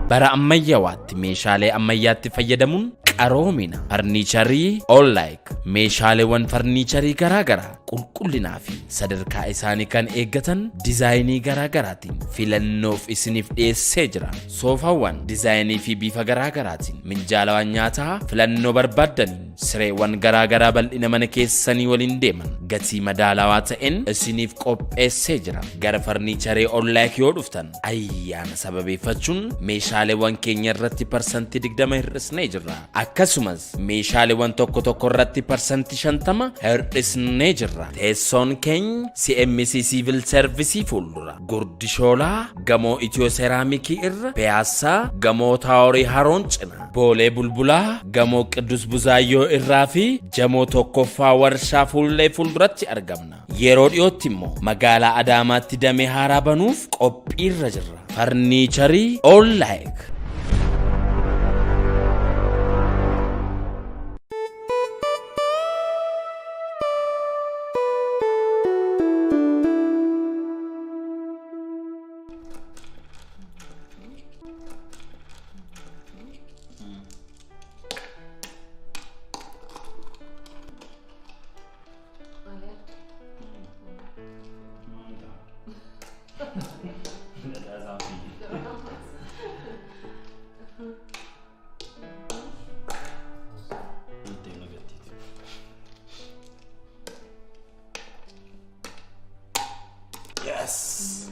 bara ammayyawaatti meeshaalee ammayyaatti fayyadamuun qaroomina farniicharii all like meeshaaleewwan farniicharii garaagaraa qulqullinaa fi sadarkaa isaanii kan eeggatan dizaayinii garaagaraatiin filannoof isiniif dhiyeessee jira. Soofaawwan dizaayinii fi bifa garaagaraatiin minjaalawwan nyaataa filannoo barbaaddaniin sireewwan garaagaraa bal'ina mana keessanii waliin deeman gatii madaalawaa ta'een isiniif qopheessee jira. Gara farniicharii all like yoo dhuftan ayyaana sababeeffachuun meeshaaleewwan keenya irratti parsantii 20 hir'isnee jirra. Akkasumas meeshaaleewwan tokko tokko irratti parsantii 50 hir'isnee jirra. Teessoon keenya CMC Civil Service fuuldura Gurdishoolaa gamoo Itiyoo Seeraamikii irra Piyaasaa gamoo Taaworii Haroon cina Boolee Bulbulaa gamoo Qiddus Buzaayyoo irraa fi jamoo tokkoffaa warshaa fuullee fuulduratti argamna. Yeroo dhiyootti immoo magaalaa Adaamaatti damee haaraa banuuf qophiirra jirra. Farniicharii all like. Yes.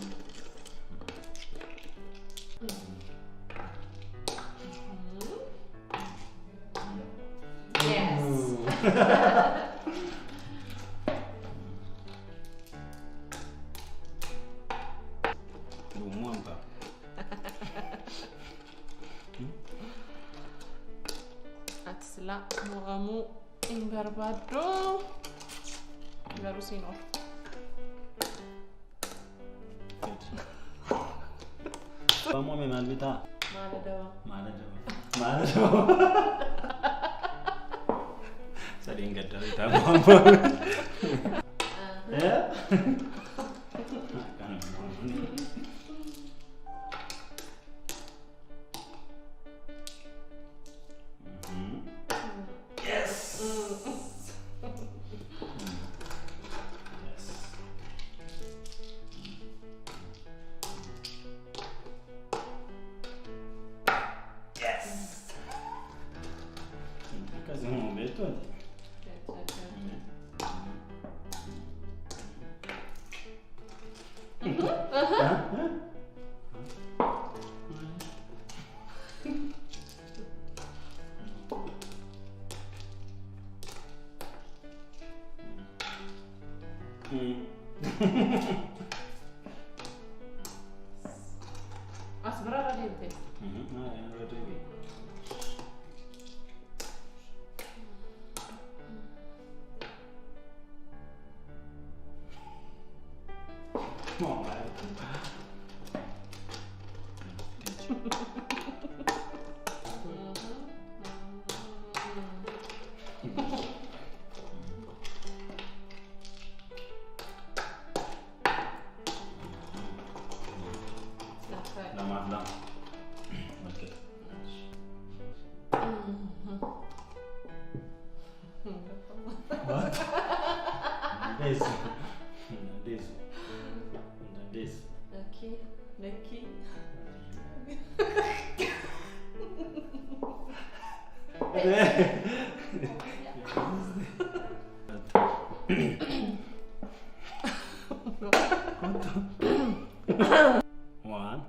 Atsla moamu imbarbado garusino. Kamu memang bita. Mana dawa? Mana dawa? Mana dawa? Sering gatal itu apa? Ya? Asbara radiante. One.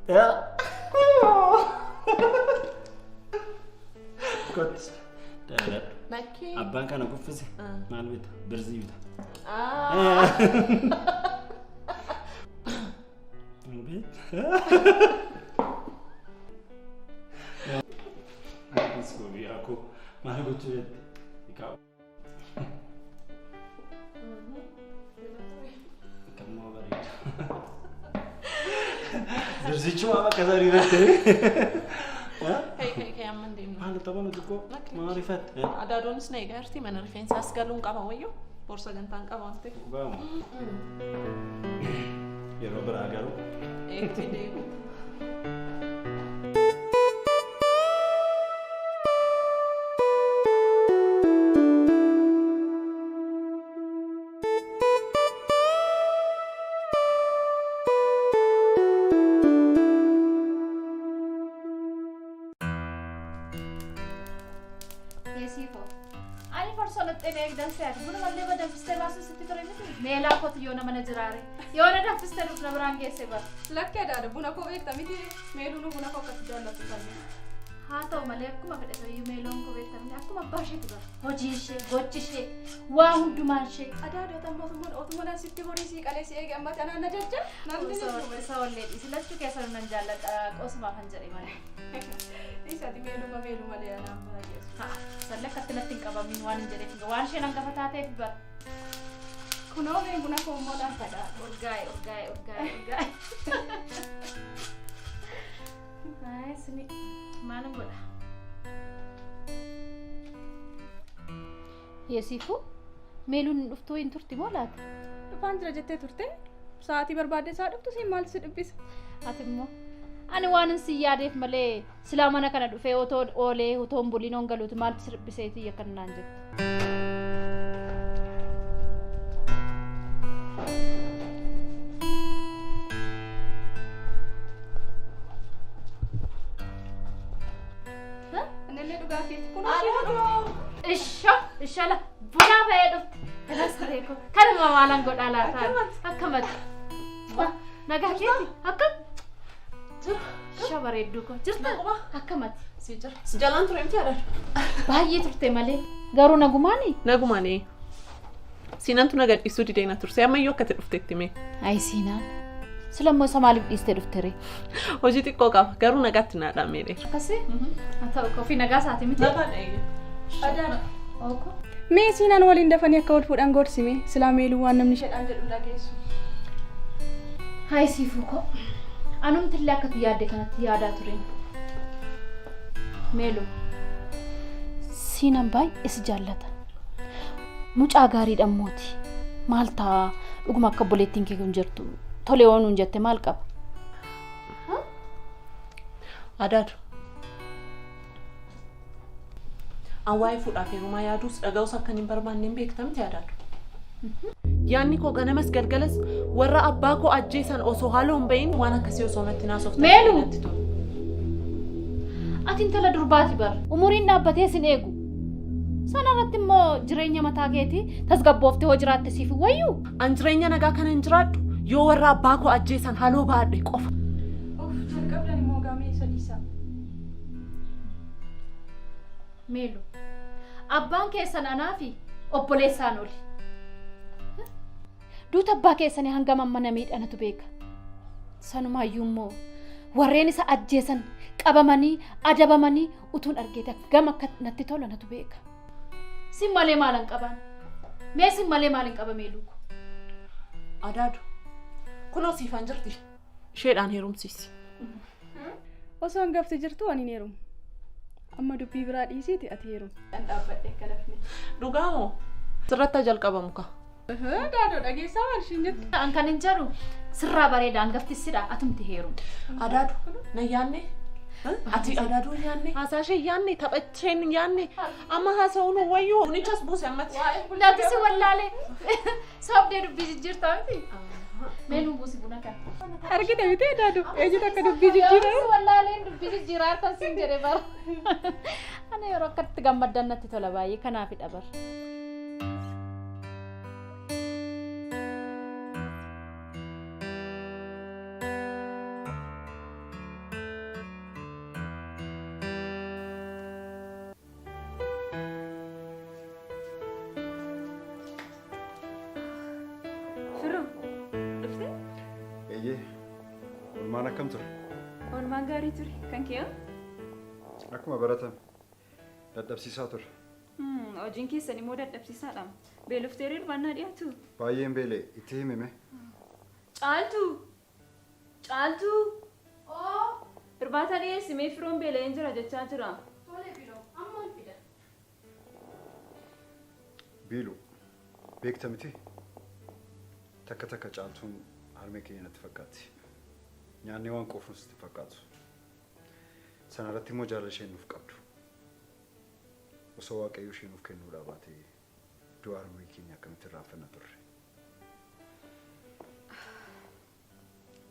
Yeah. Kot. Darat. Naki. Abang kan aku fisi. Malu itu bersih itu. Lebih. Aku sekali aku malu tuh ikau. Kamu beri. Bersih cuma apa kata ribet? Hey, aman deh. Mana tahu mana tuh kok? Mana ribet? Ada donis nih, kan? Mana ribet? Saya segalung kamu ayo. Porsa gantang kamu nanti. Kamu. Ya, Robert agaru. Tidak. Yesifo. Ani persona tene dan sehat. Buna malle ba dafiste basu sitti tore miti. Mela kot yona mana jirare. Yona dafiste lu na brange seba. Lakke daadha buna koo beekta miti meeluun buna koo akkatti jaallatu qabne. Haa ta'u malee akkuma fedhe ta'uu meeloon koo beektamne akkuma abbaa ishee tura. Hojii ishee, gochi ishee, waa hundumaa ishee. Adaadota mootummaan sitti horii sii qalee si eege amma tanaan na jajja. Namni Isa wallee dhiisilachuu keessa nan jaalladha qosumaa kan jedhe malee. Isaati meeluu malee anaan baay'eessu. Haa sallee akkatti natti hin qabamin waan hin jedheef waan isheen hangafa taateef bara. Kunoo mee buna koo immoo laafadha. Urgaa'e. Hai sini mana godha? Yesifu meeluun dhuftuu hin turti moo laata? Dhufaan jira jettee turte sa'aatii barbaadde isaa dhuftu siin maal si dhibbisa? Ati immoo ani waan si yaadeef malee silaa mana kana dhufee otoo oolee otoo buliin ongaluuti maaltu si dhibbiseetii akkan naan jette. Ishala buna fayyadu kanas reeko kan maalan godha laata akkamat nagaa keeti akkam shabareeddu ko jirta akkamat si jalaan ture miti adar baay'ee turte malee garuu nagumaani siinantu naga dhiisuu dideena turse ammayyuu akka ta'e dhufteetti mee ay siinaan silammoo isa maaliif dhiiste dhuftere hojii xiqqoo qaba garuu nagaatti naadhaa meedhe akkasii haa ta'u kofi nagaa isaati miti adar Oko. Mee siinaan waliin dafanii akka wal fuudhan gorsime silaa meeluu waan namni shedhaan jedhu dhageessu. Hai sifuko. Anumtillee akka yaadde kanatti yaadaa ture. Meeluu. Siinaan baay'ee si jaallata. Mucaa gaariidhaan mooti. Maal ta'a dhuguma akka boleettiin kee kun jirtu. Tole oonuun jette maal qaba? Adaadu. Awwaa'ee fuudhaa fi heerumaa yaaduus dhaga'uus akka hin barbaanne hin beektamti yaadaadhu. Yaanni koo ganamas galgalas warra abbaa koo ajjeesan osoo haaloo hin bahin waan akkasii osoo natti naasoftan. Meeluu! Ati intala durbaati bara. Umuriin dhaabbatee sin eegu. Sana irratti immoo jireenya mataa keetii tasgabbooftee hoo jiraatte siif wayyuu. An jireenya nagaa kana hin jiraadhu yoo warra abbaa koo ajjeesan haaloo baadhe qofa. Jalqabdan immoo gaamee isa dhiisaa. Meeluu. Abbaan keessan anaa fi obboleessaan oli. Duuta abbaa keessanii hanga mana miidhanatu beeka. Sanumaayyuu immoo warreen isa ajjeesan qabamanii adabamanii utuun argeete gama akka natti tola natu beeka. Sin malee maalan qaban? Mee sin malee maalin qaba Meeluu? Adaadu. Kunoo siifan jirti. Isheedhaan heerumsiisi. Osoo hangafti jirtu ani heerumu. Amma dubbii biraa dhiisiiti ati heerumu. Kan dhaabbadhe akka lafni. Dhugaa moo? Sirratti jalqabamu ka. Daadoo dhageessaa maal ishiin jettu? An kan hin jedhu sirraa bareeda hangafti sidha atumti heerumu. Adaadu na yaanne? Ati adaaduu yaanne? Haasaashee yaanne taphacheen yaanne? Amma haasa'uun wayyuu unichas buuse ammatti. Laati si wallaalee sabdee dubbii jijjiirtaa miti. Meeluu buusi buna kan. Argite miti daadoo eenyutu akka dubbii jijjiiraa? Wallaaleen dubbii jijjiiraa harkan siin jedhe bara. Ana yeroo akkatti gammaddan natti tola baay'ee kanaafidha bara. Olmaan akkam ture? Olmaan gaarii ture. Kan kee? Akkuma baratame. Dadhabsiisaa ture. Hojiin keessan immoo dadhabsiisaadha. Beelofteerii hirmaannaa dhiyaatu. Baay'een beelee itti himime. Caaltuu! Caaltuu! Hirmaata dhiyeessimee firoon beela'een jira jechaa jira. Biilu beekta miti? Takka takka caaltuun harmee keenya natti fakkaatti. Nyaanni waan qofuun sitti fakkaatu. Sana irratti immoo jaalala isheen nuuf qabdu. Osoo waaqayyo ishee nuuf kennuudhaa baatee du'a harmee keenya akkamitti irraanfanna turre.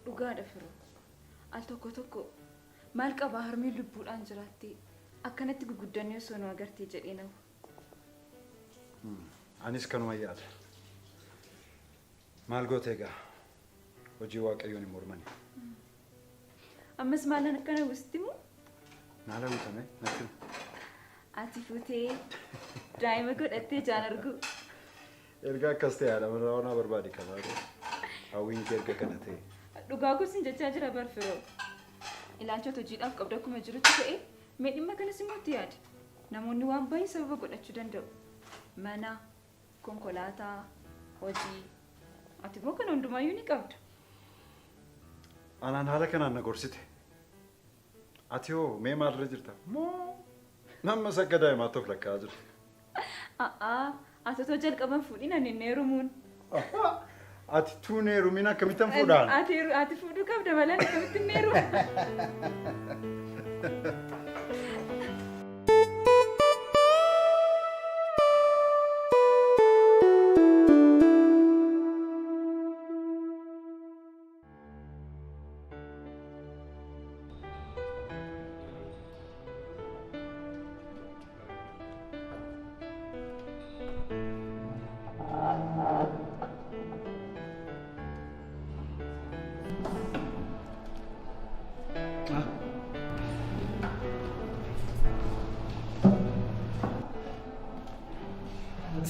Dhugaadha firoo. Al tokko tokko maal qabaa harmee lubbuudhaan jiraattee akkanatti guguddannee osoo nu agartee jedhee nama. Anis kanuma yaada. Maal gootee egaa hojii waaqayyoon hin mormani. Ammas maalan akkana gustimu? Naala guutame natti. Ati futee daa'ima godhattee jaan argu. Erga akkas ta'e haadha manaa waan barbaade kanaa hawwiin kee erga kana ta'e. Dhugaa gosin jechaa jira barfiroo. Ilaalchoota hojiidhaaf qabdu akkuma jirutti ta'e mee dhimma kanas immoo itti yaadi. Namoonni waan baay'ee sababa godhachuu danda'u. Mana, konkolaataa, hojii. Ati immoo kana hundumaayyuu ni qabda. Anaan haala kanaan na gorsite. Ati hoo mee maalirra jirta? Moo nama sakka daa'imaa tokko lakkaa jirti. Ati otoo jalqaban fuudhin ani hin heerumuun. Ati tuun heerumiin akkamittan fuudhaan? Ati fuudhuu qabda malee akkamitti hin heerumu?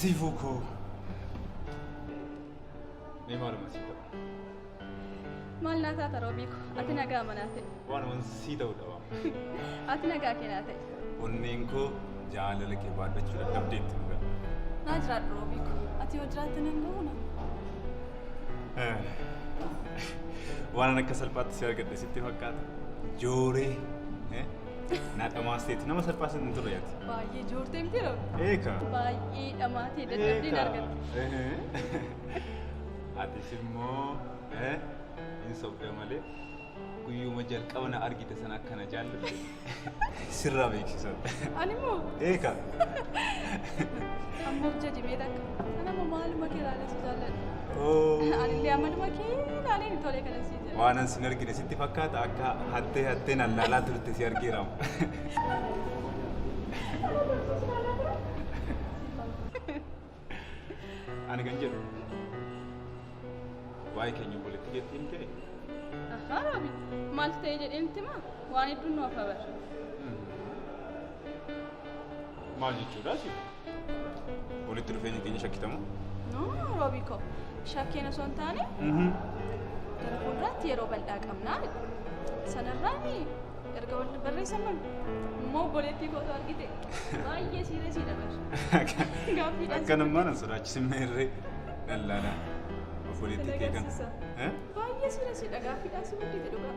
Sifuko. Mee maaluma sii ta'u? Maal naa taata Roobiiko? Ati nagaa manaa ta'e. Waanuma sii ta'udha waan. Ati nagaa keenaa ta'e. Onneen koo jaalala kee baadhachuu dadhabdeetti dhugaa. Naa jiraadhu Roobiiko. Ati yoo jiraatte nan goona. Waan akka salphaatti si argadhe sitti fakkaata. Jooree. Na dhamaasteeti nama salphaas hin turre yaati. Baay'ee joortee miti Roobi. Eeka. Baay'ee dhamaatee dadhabdeen argatte. Atis immoo hin sobdee malee guyyuma jalqaba na argite sana akkana jaallatte sirraa beeksisan. Ani moo? Eeka. Ammoo jajimee takka. Nama maaluma kee ilaalee jaalladha. Anillee ammaluma kee ilaalee ni tolee kana sii jala. Waanan sin argine sitti fakkaata akka hattee nallaalaa turte si argeeramu. Ani kan jedhu waa'ee keenya walitti jettee hin ta'e. Roobi maal ta'e jedheen tima waan hedduun nuuf habara. Maal jechuudha si? Walitti dhufeenya keenya shakkitamu? Roobiiko shakkeen osoo hin taane gara fuulduraatti yeroo bal'aa qabnaa sanarraan erga wal barreessaman immoo obboleettii koo argite baay'ee siiree dabarsu. Akkanummaa nan sodaachisin meerree dhallaadhaan obboleettii kee kan. Baay'ee siiree gaaffiidhaan si guddite dhugaa.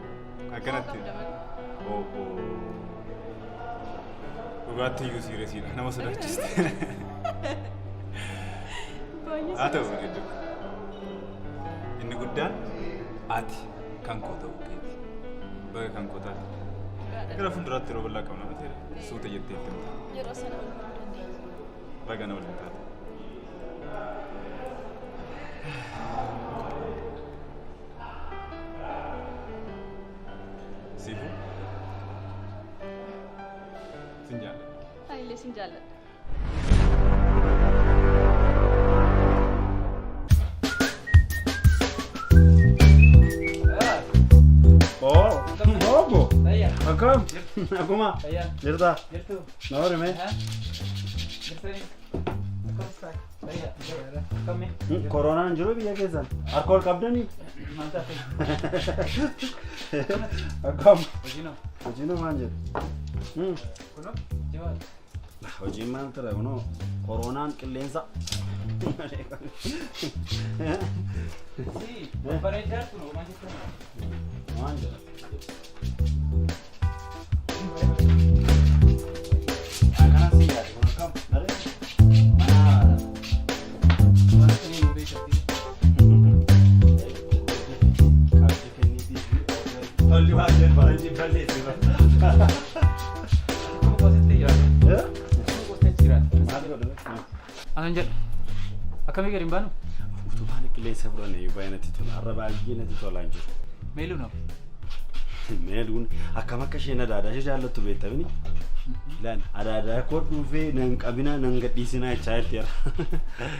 Akkanatti. Dhugaatti iyyuu siiree nama sodaachiste. Haa ta'u jechuudha. Inni guddaan ati kan koo ta'uu keeti. Baga kan koo taate. Gara fuulduraatti yeroo bal'aa qabna miti suuta jettee itti himta. Yeroo sana wal dandeenya. Baga na waliin taate. Sifu? Sin jaalladha. Anillee sin jaalladha. Bobo. Akkam? Akkuma? Jirta? Na horime? Koronaan jiru biyya keessan. Alkool qabdanii? Akkam? Hojiinoo maal jedhu? Hojiin maal ture kunoo koronaan qilleensa. Maal jedha? Akkanas si yaadu kun akkam? Tolli waan jedhu baranjii balleessina. Anan jedhu akkamii gadi hin baanu? Utubaan qilleensa fudhannee baay'inatti tola. Har'a baay'ee natti tolaa hin jiru. Meeluu noo? Meeluun akkam akka isheen adaadaa ishee jaallattu beektamini? Lan ada kod dhufe nan qabina nan gadhiisina jechaa jirti.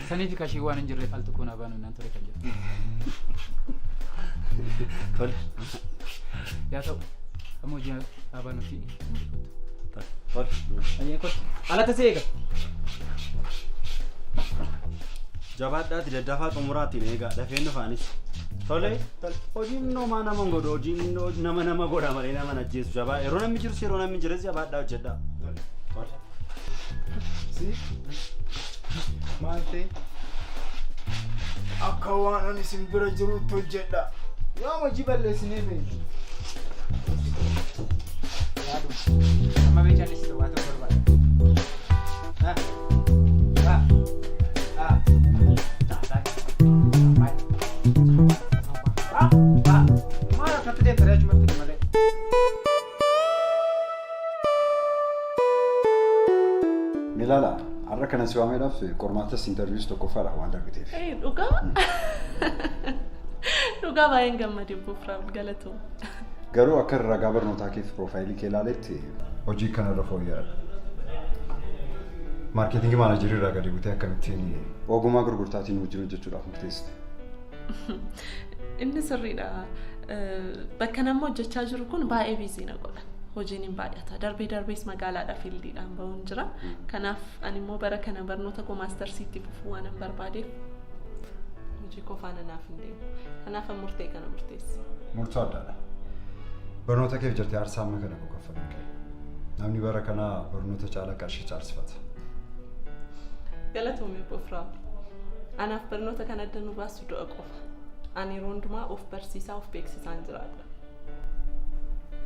Saniiti kashii waan hin jirreef al tokkoon abaanu naan ture kan jedhu. Tole. Yaa ta'u ammoo hojii abaanuuti. Tole. Ayyee kottu. Alatti si eega. Jabaadhaati daddafaa xumuraatiin eegaa dafeen dhufaanis. Tole. Hojiin nomaa nama godhu hojiin nama godha malee nama ajjeesu jabaa yeroo namni jirus yeroo namni jires jabaadhaa hojjedhaa. Si maal ta'e akka waan ani isin bira jirutti hojjedha. Yoo hojii balleessinee beeku. Amma beekaanis waa ta'uu barbaada. Maal akkatti deemtee ajumatti malee. Milala, har'a kana si waameedhaaf qormaatas interviis tokkoffaadha waan darbiteef. Dhugaa? Dhugaa baay'een gammadee buufraa galatu. Garuu akka ragaa barnootaa keef piroofaayilii kee ilaaletti hojii kanarra fooyya'aadha. Maarkeetingii maanajerii irraa gadi butee akkamittiin ogummaa gurgurtaatiin wajjin hojjechuudhaaf murteessite. Inni sirriidha. Bakka namni hojjechaa jiru kun baay'ee biizii na godha. Hojiin hin baay'ata. Darbees magaalaadhaa fiildiidhaan bahuun jira. Kanaaf ani immoo bara kana barnoota koo maastarsiitti fufuu waan hin barbaadeef hojii qofaan anaaf hin deemu. Kanaaf murtee kana murteessa. Murtoo addaadha. Barnoota keef jirtee aarsaa amma kana koo kaffaluun kee. Namni bara kana barnoota caalaa qarshii caalsifata. Galatoomii Bofraa. Anaaf barnoota kana adda nu baasu du'a qofa. Ani yeroo hundumaa of barsiisaa of beeksisaan jiraadha.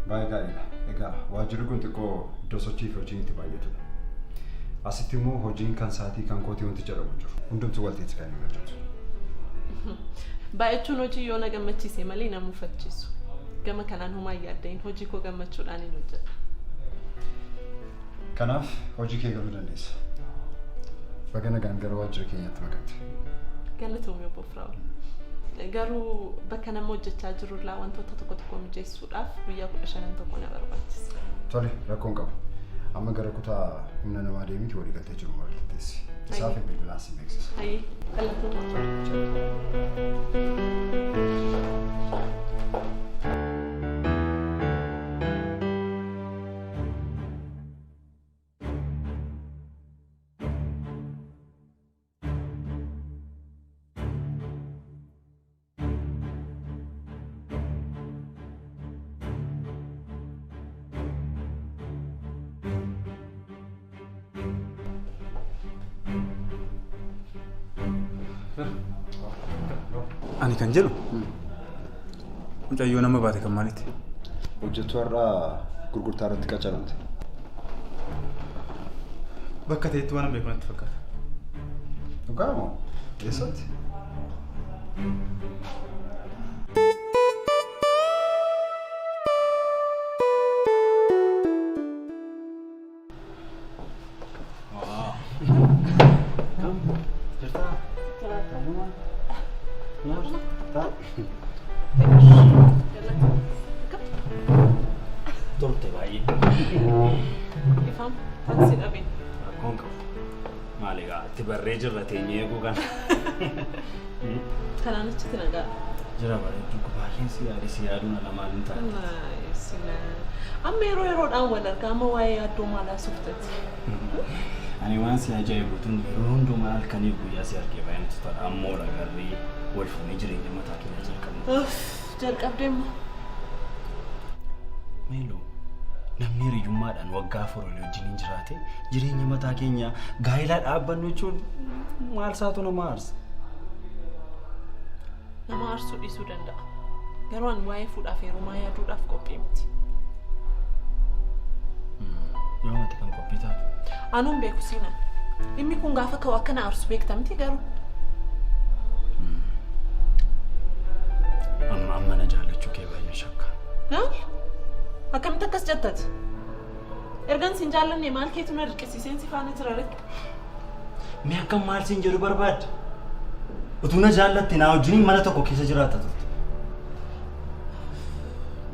Baay'ee gaariidha. Egaa waajjirri kun xiqqoo iddoo sochii fi hojiin itti baay'atudha. Asitti immoo hojiin kan sa'aatii kan kootii wanti jedhamu jiru. Hundumtuu walteetti kan hin hojjetu. Baay'achuun hojii yoo na gammachiise malee na mufachiisu. Gama kanaan homaa yaaddain hojii koo gammachuudhaan hin hojjedha. Kanaaf hojii kee galuu dandeessa. Baga nagaan gara waajjira keenyaatti makamte. Galatoomii Bofraa. Garuu bakka nama hojjechaa jiru irraa wantoota tokko mijeessuudhaaf guyyaa 15 tokko na barbaachisa. Tole, rakkoon qabu. Amma gara kutaa humna namaa deemiti walii galtee jiru mallateessi. Isaaf bilbilaan si beeksisa. Hayyee, Ani kan jedhu mucayyoo nama baate kan maalitti? Hojjetu har'aa gurgurtaa irratti qacaramte. Bakka ta'etti waan beeku natti fakkaata. Dhugaa moo? Eessatti? Tolte baay'ee. Ifam, taksi dhabin. Rakkoon qabu. Maali egaa itti barree jirra teenyee eeguu kan. Kanaan achitti nagaa. Jira bareedduu baay'een si yaaduun ala maal hin taane. Amma yeroodhaan wal argaa amma waa'ee yaaddoo maalaa suftatti. Ani waan si ajaa'ibuutuun yeroo hundumaa halkanii guyyaa si argee baay'ee nuti tola. Ammoo dhagarree wal fuunee jireenya mataa keenya jalqabne. Jalqabdeemma. Meeloo namni hiriyyummaadhaan waggaa 4 wajjin jiraate jireenya mataa keenya gaa'ilaa dhaabbannu jechuun maal saatu nama aarsa? Nama aarsuu dhiisuu danda'a. Garuu ani waa'ee fuudhaaf heerumaa yaaduudhaaf qophii miti. Yoo mati kan qophii taatu. Anuun beeku siinaa. Dhimmi kun gaafa ka'u akkana aarsu beekta miti garuu. Amma na jaallachuu kee baay'ee shakka. Akkamitti akkas jettati? Ergan siin jaallanne maal keetu na dirqisiiseen si faana jira rek? Mee akkam maal siin jedhu barbaadda? Utuu na jaallatte naa wajjin mana tokko keessa jiraata turte.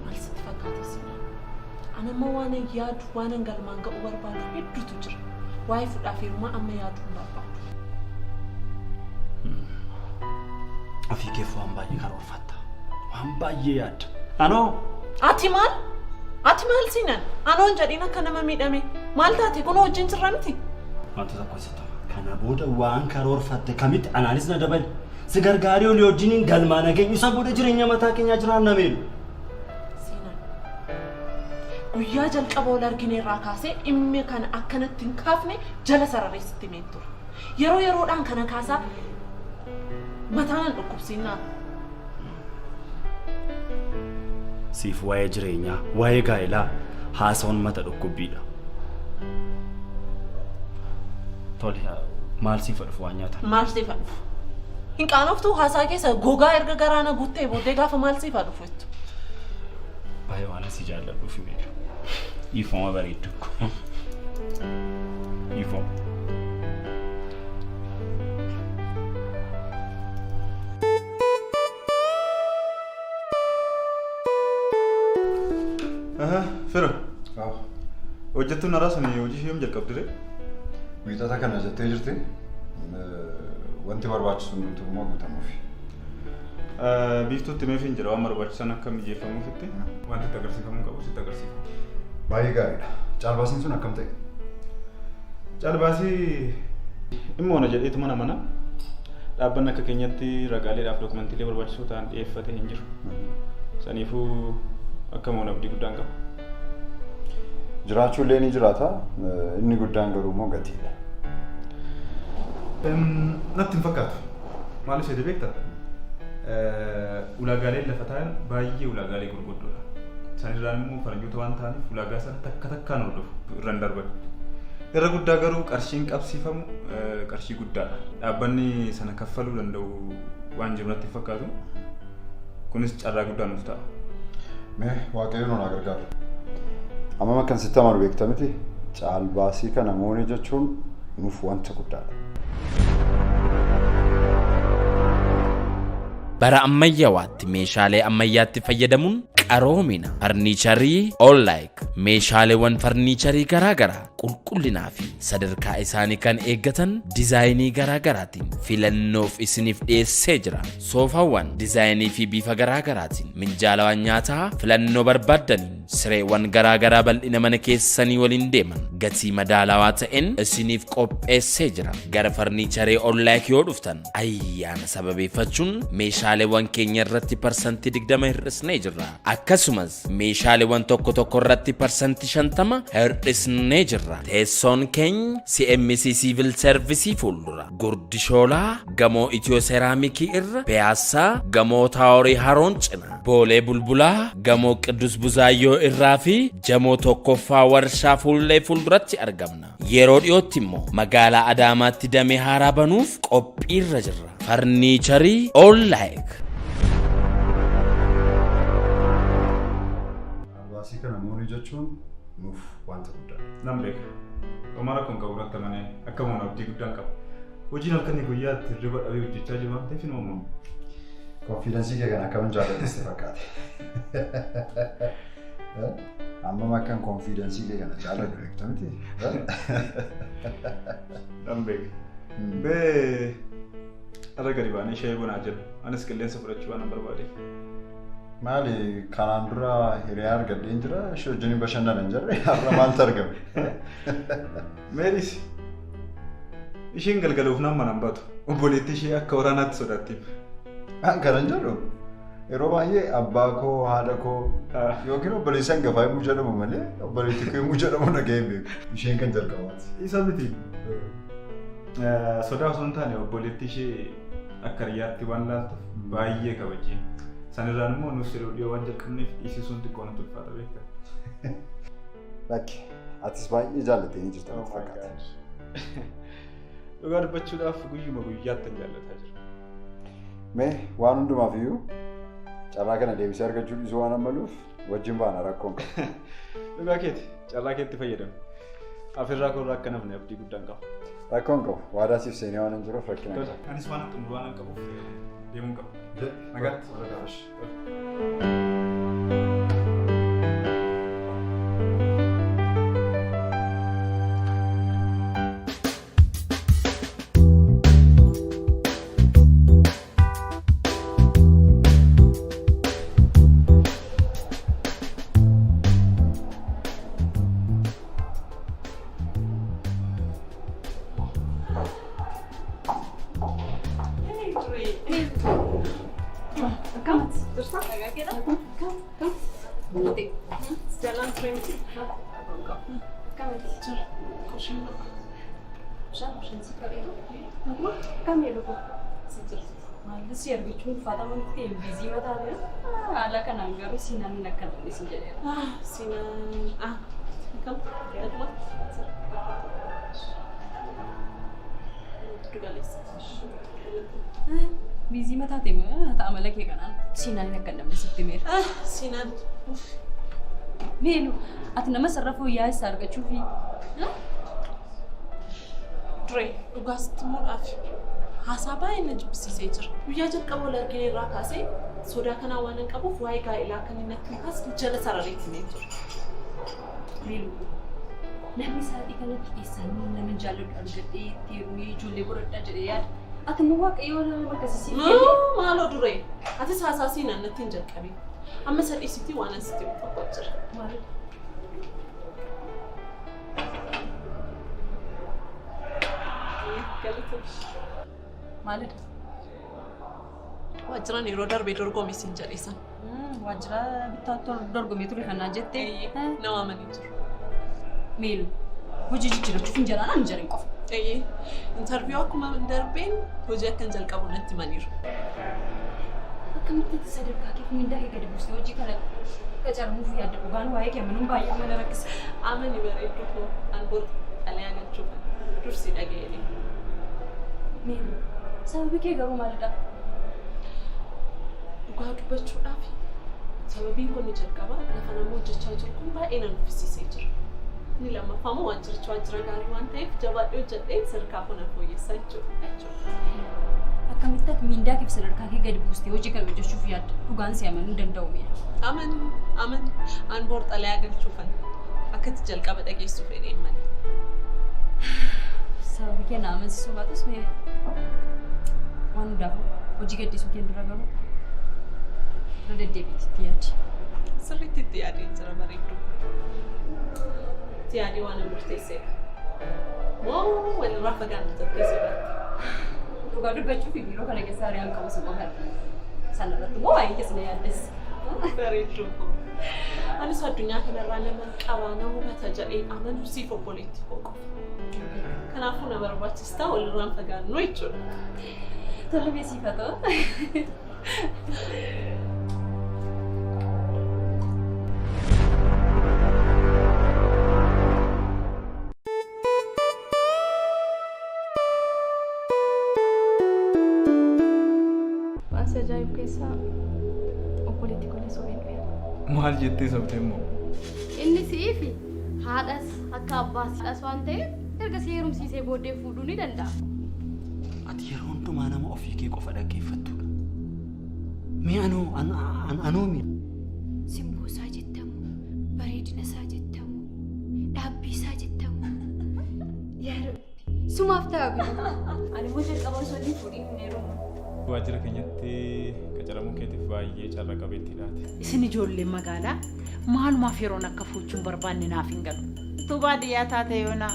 Maal sitti fakkaata siinaa? Anamma waan yaadu waan galmaan ga'u barbaadu hedduutu jira. Waa'ee fuudhaa fi heerumaa amma yaadu hin barbaadu. Afii kee waan baay'ee karoorfatta. Waan baay'ee yaadda. Anoo. Ati maal? Ati maal siinan? Anoon jedhiin akka nama miidhame. Maal taate kun wajjin jirra miti? Wanta tokko sitti kana booda waan karoorfatte kamitti anaanis na dabali. Si gargaarii olii wajjiniin galmaa nageenya isa booda jireenya mataa keenyaa jiraan nameelu. Siinan. Guyyaa jalqaba wal argine irraa kaasee dhimmi kana akkanatti hin kaafne jala sarareessitti meen ture. Yeroo yeroodhaan kana kaasaa mataan dhukkubsiinaa. Siif waa'ee jireenyaa, waa'ee gaa'elaa haasawwan mata dhukkubbiidha. Tole maal siif dhufu waan nyaatan? Maal siif dhufu? Hin qaanoftuu haasaa keessa gogaa erga garaana guuttee booddee gaafa maal siif dhufu jettu? Baay'ee waan asii jaalladhuuf himeedha. Ifooma bareeddu. Ifooma. Fira. Hojjettuun araasanii hojii ishee jalqabdire? Wiixata kana jettee jirti. Wanti barbaachisu nuti immoo guutamuufi. Biiftuutti meefiin jira waan barbaachisan akka mijeeffamuufitti wanti itti agarsiifamuu qabu sitti agarsiifamu. Baay'ee gaariidha. Caalbaasiin sun akkam ta'e? Caalbaasii dhimma ona jedheetu mana mana dhaabbanni akka keenyatti ragaaleedhaaf dookumantiilee barbaachisoo ta'an dhiyeeffate hin jiru. Saniifuu akka moona abdii guddaan qaba. Jiraachuullee ni jiraata. Inni guddaan garuu immoo gatiidha. Natti hin fakkaatu. Maaliif jedhee beektaa? Ulaagaaleen lafa ta'an baay'ee ulaagaalee gurguddoodha. Sanirraan immoo faranjoota waan ta'aniif ulaagaa sana takka takkaan hordofu irraan darban. Irra guddaa garuu qarshiin qabsiifamu qarshii guddaadha. Dhaabbanni sana kaffaluu danda'u waan jiru natti hin fakkaatu. Kunis carraa guddaa nuuf ta'a. Mee waaqayyoon nu gargaaru. Amma akkan sitti amanu beektaa miti caalbaasii kana moonee jechuun nuuf wanta guddaadha. Bara ammayyawaatti meeshaalee ammayyaatti fayyadamuun qaroomina farniicharii All-like meeshaaleewwan farniicharii garaagaraa qulqullinaa fi sadarkaa isaanii kan eeggatan dizaayinii garaagaraatiin filannoof isiniif dhiyeessee jira. Soofaawwan dizaayinii fi bifa garaagaraatiin minjaalawwan nyaataa filannoo barbaaddaniin sireewwan garaagaraa bal'ina mana keessanii waliin deeman gatii madaalawaa ta'een isiniif qopheessee jira. Gara farniicharii All-like yoo dhuftan ayyaana sababeeffachuun meeshaaleewwan keenya irratti parsantii 20 hir'isnee jirra. Akkasumas meeshaaleewwan tokko tokko irratti parsantii 50 hir'isnee jirra. Teessoon keenya CMC Civil Service fuuldura Gurdishoolaa gamoo Itiyoo Seeraamikii irra Piyaasaa gamoo Taaworii Haroon cina Boolee Bulbulaa gamoo Qiddus Buzaayyoo irraa fi jamoo tokkoffaa warshaa fuullee fuulduratti argamna. Yeroo dhiyootti immoo magaalaa Adaamaatti damee haaraa banuuf qophiirra jirra. Farniicharii All-like. Caalbaasii kana moonee jechuun nuuf wanta guddaadha. Nan beeka. Omara kun qabu irratti amanee akka moona abdii guddaan qaba. Hojiin halkanii guyyaatti hirriba dhabee hojjechaa jiru waan ta'eef hin uumamu. Konfiidensii kee kana akkamiin jaallatiste fakkaate? Amma akkan konfiidensii kee kana jaalladhu beektaa miti? Nan beeka. Bee irra gadi baanee shayii bonaa jira. Anis qilleensa fudhachuu waan barbaadeef. Maali kanaan dura hiriyaa argadheen jira ishee wajjin bashannanan jirre har'a maaltu argame? Meelis isheen galgaluuf nama nan baatu obboleettii ishee akka waraanaatti sodaattiif. Kanan jedhu yeroo baay'ee abbaa koo haadha koo yookiin obboleessi hangafaa yommuu jedhamu malee obboleettii koo yommuu jedhamu dhaga'een beeku. Isheen kan jalqabaati. Isa miti. Sodaa osoo hin taane obboleettii ishee akka riyyaatti waan laaltuuf baay'ee kabajjeen. Sanirraan immoo nuuf siree dhiyoo waan jalqabneef dhiisisuun xiqqoo natti ulfaata beektaa. Lakki atis baay'ee jaallattee ni jirta natti fakkaata. Dhugaa dubbachuudhaaf guyyuma guyyaatti hin jaallataa jira. Mee waan hundumaaf iyyuu carraa kana deebisee argachuu dhiisuu waan ammaluuf wajjin baana rakkoon qaba. Dhugaa keeti carraa keetti fayyadamu. Afirraa koorraa akka nafne abdii guddaan qaba. Rakkoon qabu waadaa siif seenee waan hin jiruuf rakkina qaba. Anis waan xumuru waan hin qabuuf deemuun qaba. Nagaatti. Jirta? Kam? Jalan friend. Jira. Kushina. Kami lupa. Malas ya bikin fata mungkin busy mata dia. Ala kan anggar sinan nak kan di sini jadi. Sinan. Kam? Datang. Tugalis. Busy mata tim, tak amal lagi kan? Sinan nak kan di sini mer. Sinan. Melu, at nama sarrafu ya sarga cufi. Dre, dhugaas tumuudhaaf haasabaa inni jibbisiisee jira. Guyyaa jalqaba wal argine irraa kaasee sodaa kanaa waan hin qabuuf waa'ee gaa'elaa kan inni natti kaasne jala sarareetti jira. Melu, namni sa'aatii kanatti dhiyeessanii nama jaalladhu argadhee itti hirmee ijoollee godhadhaa jedhee yaada. Ati immoo waaqayyoo nama akkasii maaloo Dure, atis haasaasii naannatti hin jalqabin. Amma sadhiisitti waan asitti tokko jira. Maali? Maalidha? Waajjiraan yeroo darbee dorgomii siin jedhisan. Waajjira bittaa dorgomee ture kanaan jettee nama amanii jiru. Melu, hojii jijjiirachuuf hin jedhaan ani jedhan qofa. Interviyuu akkuma darbeen hojii akka hin jalqabu natti himaniiru. Akkamitti sadarkaa kee mindaa kee gadi buustee hojii kana qacaramuuf yaadda dhugaan waa'ee kee amanuun baay'ee amala rakkisa. Amani bareedduu koo angoor xalayaa galchuuf dursi dhaga'ee. Melu, sababii kee garuu maalidha? Dhugaa dubbachuudhaaf sababiin kun ni jalqaba lafa nama hojjechaa jiru kun baay'ee na nuffisiisee jira. Inni lammaffaa immoo waajjirichi waajjira gaarii waan ta'eef jabaadhee hojjedhee sadarkaa kana fooyyessaa jechuudha. Akkamitti ati mindaa kee sadarkaa kee gadi buustee hojii kana hojjechuuf yaadda dhugaan si amanuu danda'u meera. Amani angoor xalayaa galchuufan akkatti jalqaba dhageessu fedheen malee. Sababii kee na amansiisuu baatus mee waan hundaaf hojii gaddisuu kee dura garuu irra deddeebiitti itti yaadi. Sirriitti itti yaadee jira bareedduu. Itti yaadee waan murteesseedha. Moo walirraa fagaanna jettee sodaatti. Dhugaa dubbachuuf biiroo kana keessa hariyaan qabu si qofaadha. Sana irratti moo waa'ee keessa na yaaddes? Bareedduu koo. Anis addunyaa kanarraa nama qabaa na hubata jedhee amanuu siif obboleetti koo qofa. Kanaafuu na barbaachistaa walirraan fagaannu jechuudha. Tole beeksifata. Waan ajaa'ib keessaa obboleetti kun soobeen dhufe. Maal jettee sobdee immoo? Inni si'iifi haadhas akka abbaas haadhas waan ta'eef erga si heerumsiisee booddee fuudhuu ni danda'a. Ati yeroo hundumaa nama ofii kee qofa dhaggeeffattudha. Mee anoomi? Simboo isaa jettamu, bareedina isaa jettamu, dhaabbii isaa jettamu. Yaa Rabbi, sumaaf ta'a bitu. Ani immoo jalqaba osoo hin fuudhiin hin heerumu. Waajjira keenyatti qacaramuu keetiif baay'ee carraa qabeettiidhaati. Isin ijoolleen magaalaa maalumaaf yeroon akka fuuchuun barbaanne naaf hin galu. Utuu baadiyyaa taate yoona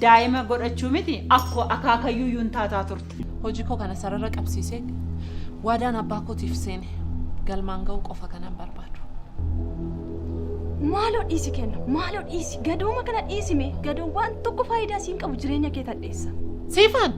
daa'ima godhachuu miti akkoo akaakayyuu yuun taataa turte. Hojii koo kana sarara qabsiisee waadaan abbaa kootiif seene galmaan ga'uu qofa kanan barbaadu. Maaloo dhiisi kenna, maaloo dhiisi. Gadooma kana dhiisime. Gadoon waan tokko faayidaa siin qabu jireenya kee tadheessa. Siifan!